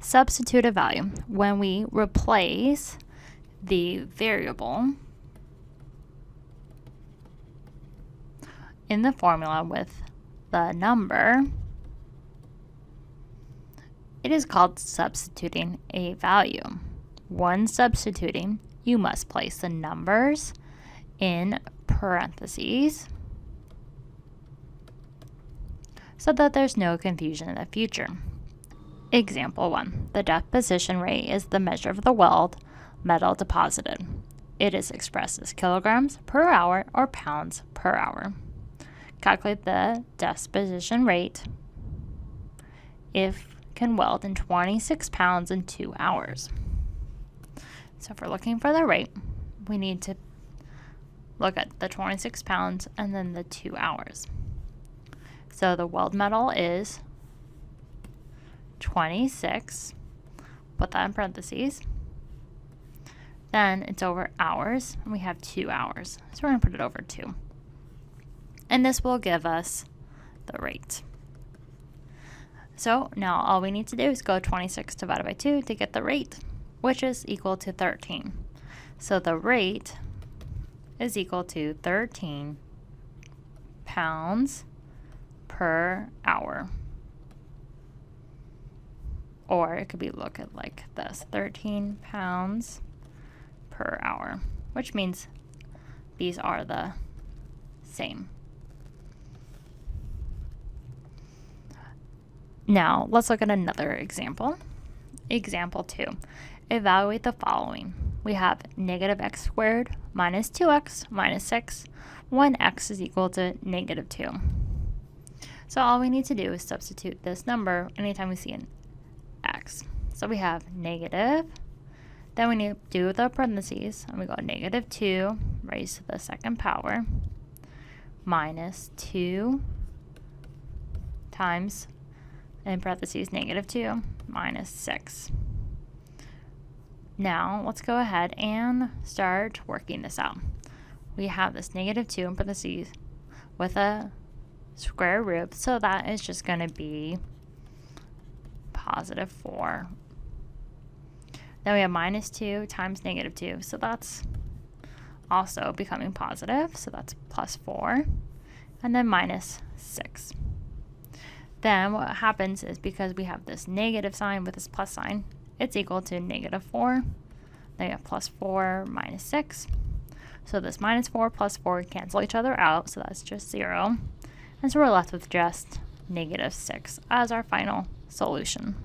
substitute a value. When we replace the variable in the formula with the number, it is called substituting a value. When substituting, you must place the numbers in parentheses so that there's no confusion in the future. Example 1. The deposition rate is the measure of the weld metal deposited. It is expressed as kilograms per hour or pounds per hour. Calculate the deposition rate if can weld in 26 pounds in 2 hours. So if we're looking for the rate, we need to look at the 26 pounds and then the 2 hours. So the weld metal is 26, put that in parentheses. Then it's over hours, and we have 2 hours. So we're going to put it over 2. And this will give us the rate. So now all we need to do is go 26 divided by 2 to get the rate, which is equal to 13. So the rate is equal to 13 pounds per hour. Or it could be look at like this, 13 pounds per hour, which means these are the same. Now, let's look at another example. Example 2. Evaluate the following. We have negative x squared minus 2x minus 6 when x is equal to negative 2. So all we need to do is substitute this number anytime we see an x. So we have negative, then we need to do the parentheses, and we go negative 2 raised to the second power minus 2 times, in parentheses, negative 2 minus 6. Now, let's go ahead and start working this out. We have this negative 2 in parentheses with a square root, so that is just going to be positive 4. Then we have minus 2 times negative 2, so that's also becoming positive, so that's plus 4, and then minus 6. Then what happens is, because we have this negative sign with this plus sign, it's equal to negative 4. Then we have plus 4 minus 6. So this minus 4 plus 4 cancel each other out, so that's just 0. And so we're left with just negative 6 as our final solution.